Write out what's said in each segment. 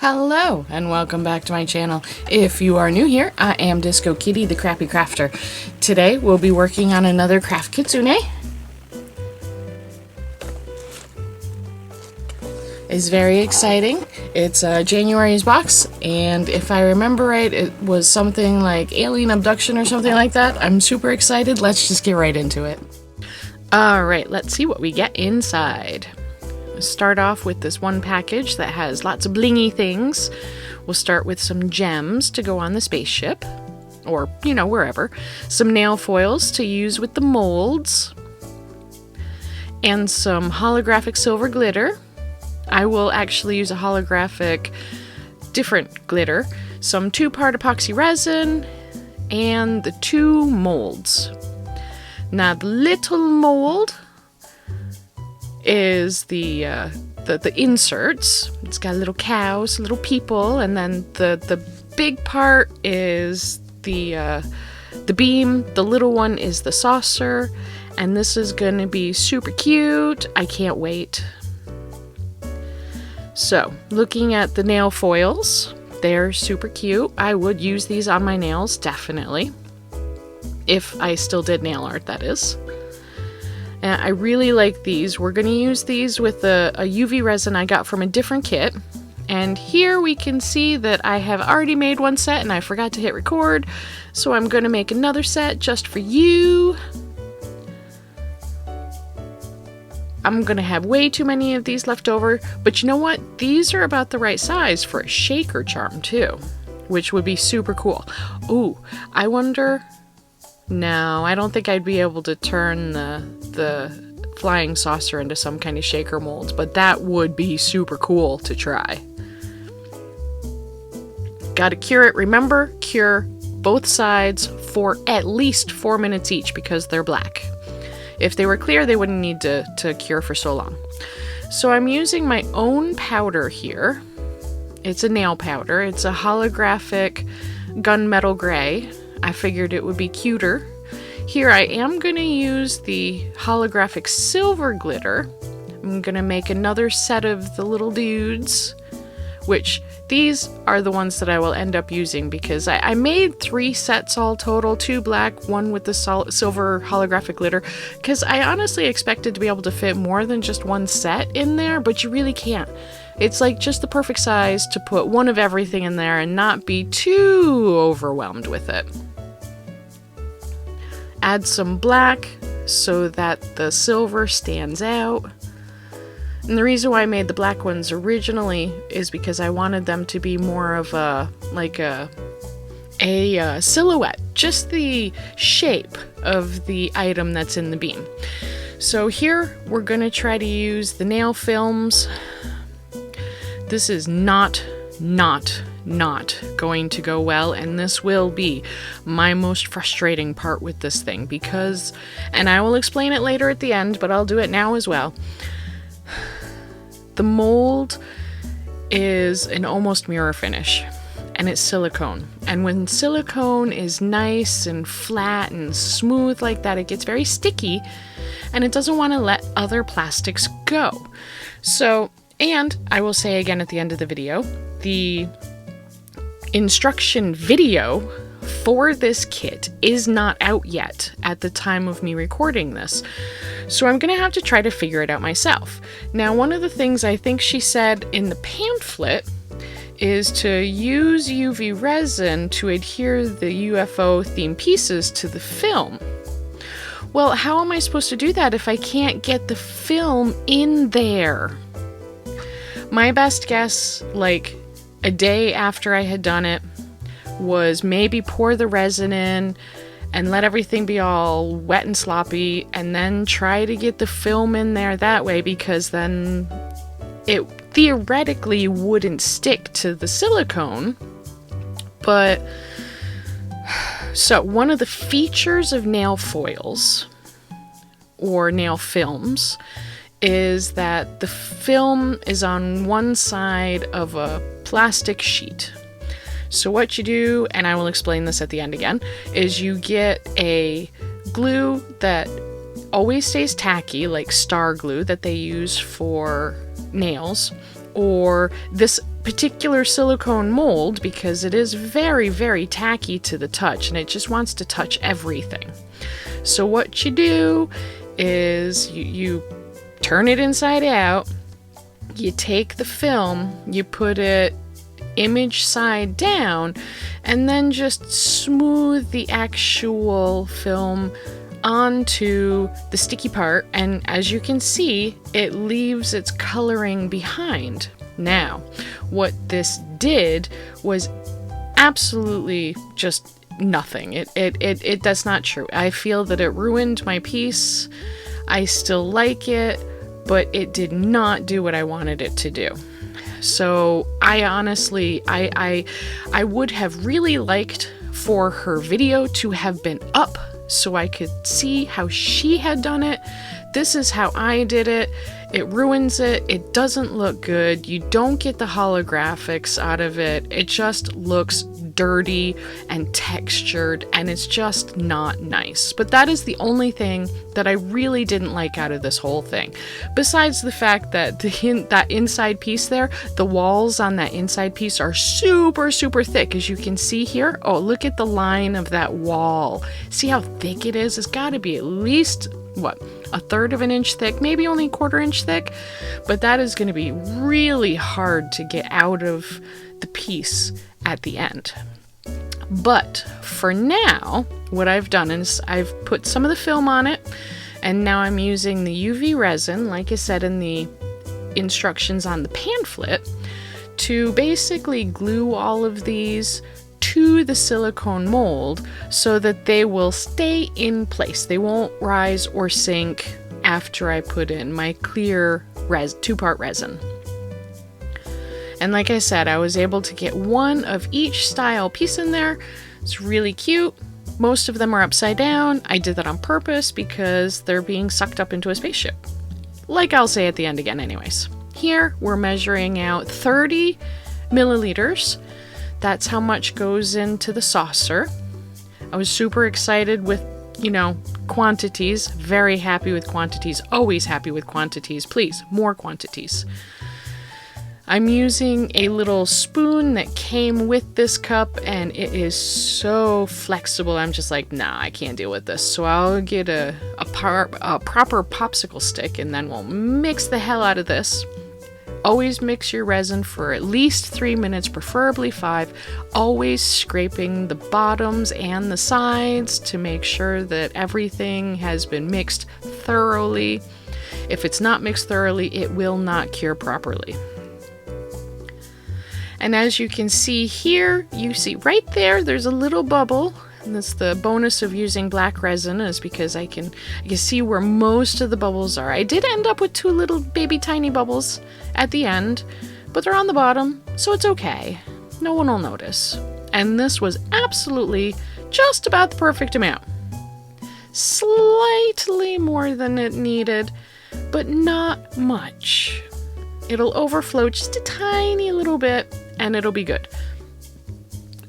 Hello and welcome back to my channel. If you are new here, I am Disco Kitty, the Crappy Crafter. Today we'll be working on another craft kitsune. It's very exciting. It's January's box, and if I remember right, it was something like alien abduction or something like that. I'm super excited. Let's just get right into it. Alright, let's see what we get inside. Start off with this one package that has lots of blingy things. We'll start with some gems to go on the spaceship, or, you know, wherever. Some nail foils to use with the molds, and some holographic silver glitter. I will actually use a holographic different glitter, some 2-part epoxy resin, and the 2 molds. Now the little mold is the inserts. It's got little cows, little people, and then the big part is the beam. The little one is the saucer, and this is gonna be super cute. I can't wait. So, looking at the nail foils, they're super cute. I would use these on my nails, definitely. If I still did nail art, that is. And I really like these. We're going to use these with a UV resin I got from a different kit. And here we can see that I have already made one set and I forgot to hit record. So I'm going to make another set just for you. I'm going to have way too many of these left over. But you know what? These are about the right size for a shaker charm too, which would be super cool. Ooh, I wonder... No, I don't think I'd be able to turn the flying saucer into some kind of shaker molds, but that would be super cool to try. Gotta cure it. Remember, cure both sides for at least 4 minutes each because they're black. If they were clear, they wouldn't need to cure for so long. So I'm using my own powder here. It's a nail powder. It's a holographic gunmetal gray. I figured it would be cuter. Here I am going to use the holographic silver glitter. I'm going to make another set of the little dudes, which these are the ones that I will end up using because I made 3 sets all total, 2 black, 1 with the silver holographic glitter, because I honestly expected to be able to fit more than just 1 set in there, but you really can't. It's like just the perfect size to put one of everything in there and not be too overwhelmed with it. Add some black so that the silver stands out. And the reason why I made the black ones originally is because I wanted them to be more of a silhouette, just the shape of the item that's in the beam. So here we're going to try to use the nail films. This is not going to go well, and this will be my most frustrating part with this thing because, and I will explain it later at the end, but I'll do it now as well. The mold is an almost mirror finish, and it's silicone. And when silicone is nice and flat and smooth like that, it gets very sticky, and it doesn't want to let other plastics go. So, and I will say again at the end of the video, the instruction video for this kit is not out yet at the time of me recording this. So I'm going to have to try to figure it out myself. Now, one of the things I think she said in the pamphlet is to use UV resin to adhere the UFO themed pieces to the film. Well, how am I supposed to do that if I can't get the film in there? My best guess, like a day after I had done it, was maybe pour the resin in and let everything be all wet and sloppy, and then try to get the film in there that way, because then it theoretically wouldn't stick to the silicone. But so one of the features of nail foils or nail films is that the film is on one side of a plastic sheet. So what you do, and I will explain this at the end again, is you get a glue that always stays tacky, like star glue that they use for nails, or this particular silicone mold, because it is very, very tacky to the touch and it just wants to touch everything. So what you do is you turn it inside out, you take the film, you put it image side down, and then just smooth the actual film onto the sticky part, and as you can see, it leaves its coloring behind. Now, what this did was absolutely just nothing. That's not true. I feel that it ruined my piece. I still like it, but it did not do what I wanted it to do. So I honestly, I would have really liked for her video to have been up so I could see how she had done it. This is how I did it. It ruins it. It doesn't look good. You don't get the holographics out of it. It just looks dirty and textured, and it's just not nice. But that is the only thing that I really didn't like out of this whole thing. Besides the fact that that inside piece there, the walls on that inside piece are super, super thick, as you can see here. Oh, look at the line of that wall. See how thick it is? It's got to be at least, what, 1/3 of an inch thick, maybe only 1/4 inch thick, but that is going to be really hard to get out of the piece at the end. But for now, what I've done is I've put some of the film on it, and now I'm using the UV resin, like I said in the instructions on the pamphlet, to basically glue all of these to the silicone mold so that they will stay in place. They won't rise or sink after I put in my clear 2-part resin. And like I said, I was able to get one of each style piece in there. It's really cute. Most of them are upside down. I did that on purpose because they're being sucked up into a spaceship. Like I'll say at the end again anyways. Here we're measuring out 30 milliliters. That's how much goes into the saucer. I was super excited with, quantities. Very happy with quantities. Always happy with quantities. Please, more quantities. I'm using a little spoon that came with this cup, and it is so flexible. I'm just like, nah, I can't deal with this. So I'll get a proper popsicle stick, and then we'll mix the hell out of this. Always mix your resin for at least 3 minutes, preferably 5. Always scraping the bottoms and the sides to make sure that everything has been mixed thoroughly. If it's not mixed thoroughly, it will not cure properly. And as you can see here, you see right there's a little bubble. And that's the bonus of using black resin, is because I can see where most of the bubbles are. I did end up with 2 little baby tiny bubbles at the end, but they're on the bottom, so it's okay. No one will notice. And this was absolutely just about the perfect amount. Slightly more than it needed, but not much. It'll overflow just a tiny little bit, and it'll be good.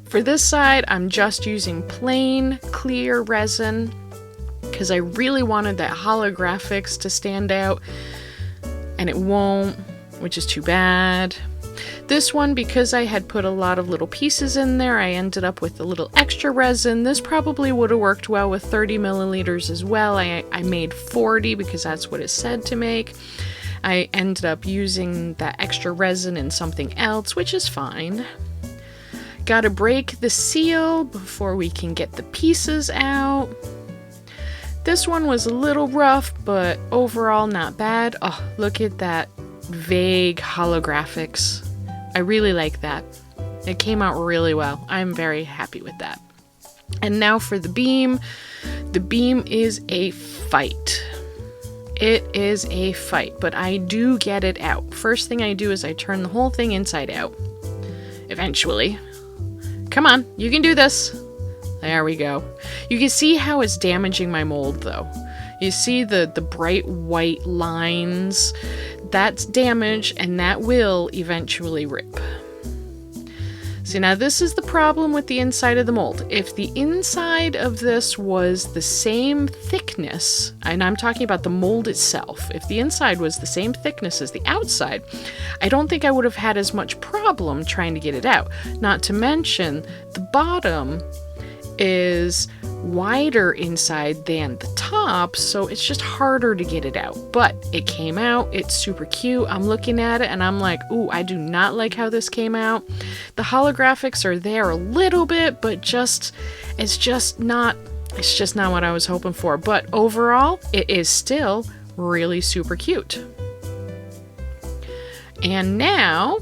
For this side, I'm just using plain clear resin because I really wanted that holographics to stand out, and it won't, which is too bad. This one, because I had put a lot of little pieces in there, I ended up with a little extra resin. This probably would have worked well with 30 milliliters as well. I made 40 because that's what it said to make. I ended up using that extra resin in something else, which is fine. Gotta break the seal before we can get the pieces out. This one was a little rough, but overall not bad. Oh, look at that vague holographics. I really like that. It came out really well. I'm very happy with that. And now for the beam. The beam is a fight. It is a fight, but I do get it out. First thing I do is I turn the whole thing inside out. Eventually. Come on, you can do this. There we go. You can see how it's damaging my mold though. You see the bright white lines? That's damage, and that will eventually rip. See, now this is the problem with the inside of the mold. If the inside of this was the same thickness, and I'm talking about the mold itself, if the inside was the same thickness as the outside, I don't think I would have had as much problem trying to get it out. Not to mention, the bottom is wider inside than the top, so it's just harder to get it out. But it came out. It's super cute. I'm looking at it and I'm like, ooh, I do not like how this came out. The holographics are there a little bit, but it's just not what I was hoping for. But overall, it is still really super cute. And now,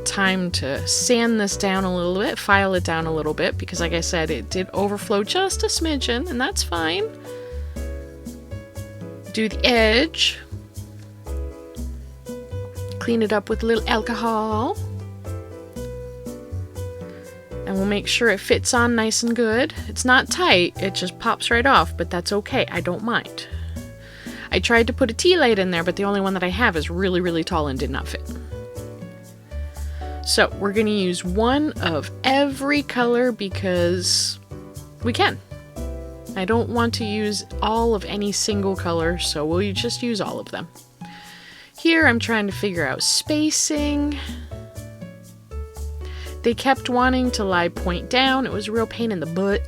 time to sand this down a little bit, file it down a little bit, because like I said, it did overflow just a smidgen, and that's fine. Do the edge. Clean it up with a little alcohol. And we'll make sure it fits on nice and good. It's not tight, it just pops right off, but that's okay, I don't mind. I tried to put a tea light in there, but the only one that I have is really, really tall and did not fit. So we're going to use one of every color because we can. I don't want to use all of any single color, so we'll just use all of them. Here I'm trying to figure out spacing. They kept wanting to lie point down. It was a real pain in the butt.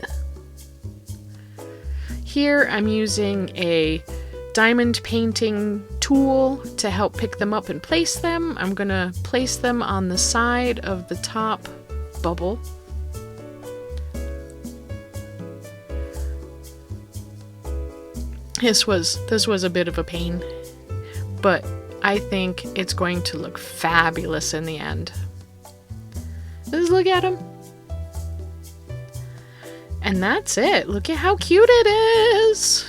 Here I'm using a diamond painting tool to help pick them up and place them. I'm gonna place them on the side of the top bubble. This was a bit of a pain, but I think it's going to look fabulous in the end. Just look at them. And that's it. Look at how cute it is.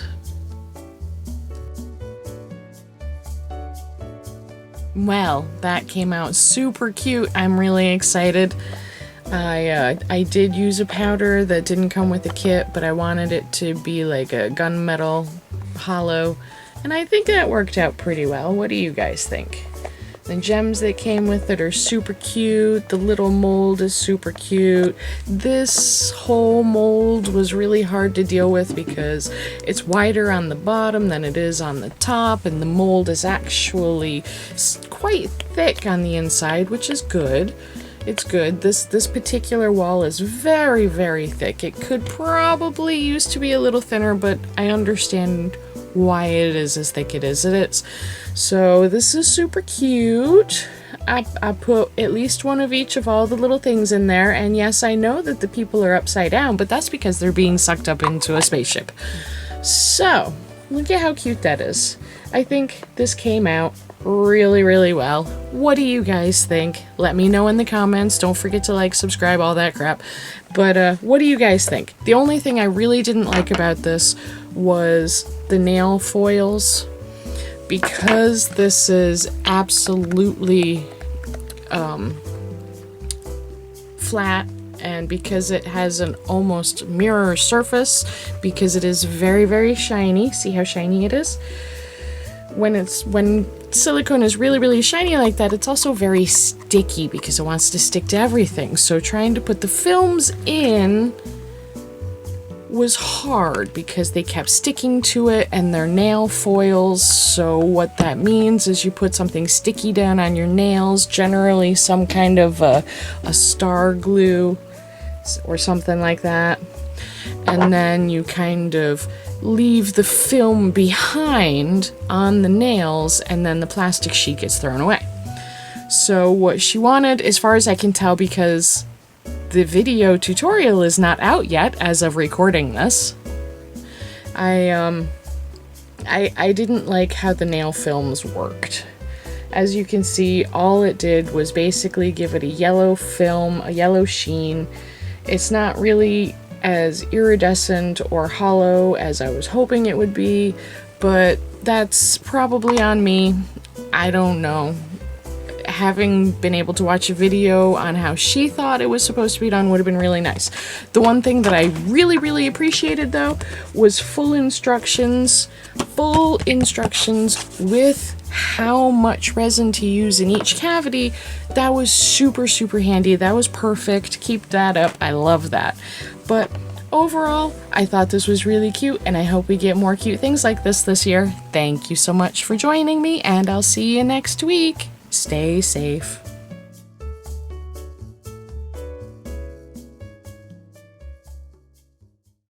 Well, that came out super cute. I'm really excited. I did use a powder that didn't come with the kit, but I wanted it to be like a gunmetal hollow, and I think that worked out pretty well. What do you guys think? The gems that came with it are super cute. The little mold is super cute. This whole mold was really hard to deal with because it's wider on the bottom than it is on the top, and the mold is actually quite thick on the inside, which is good. It's good. This particular wall is very, very thick. It could probably used to be a little thinner, but I understand why it is as thick it is. So this is super cute. I put at least one of each of all the little things in there, and yes, I know that the people are upside down, but that's because they're being sucked up into a spaceship. So, look at how cute that is. I think this came out really, really well. What do you guys think? Let me know in the comments. Don't forget to like, subscribe, all that crap. But what do you guys think? The only thing I really didn't like about this was the nail foils. Because this is absolutely flat, and because it has an almost mirror surface, because it is very, very shiny. See how shiny it is? When silicone is really, really shiny like that, it's also very sticky because it wants to stick to everything. So trying to put the films in was hard because they kept sticking to it, and they're nail foils. So what that means is you put something sticky down on your nails, generally some kind of a star glue or something like that, and then you kind of leave the film behind on the nails, and then the plastic sheet gets thrown away. So what she wanted, as far as I can tell, because the video tutorial is not out yet as of recording this, I didn't like how the nail films worked. As you can see, all it did was basically give it a yellow film, a yellow sheen. It's not really as iridescent or hollow as I was hoping it would be, but that's probably on me. I don't know. having been able to watch a video on how she thought it was supposed to be done would have been really nice. The one thing that I really, really appreciated though was full instructions with how much resin to use in each cavity. That was super, super handy. That was perfect. Keep that up. I love that. But overall, I thought this was really cute, and I hope we get more cute things like this year. Thank you so much for joining me, and I'll see you next week. Stay safe.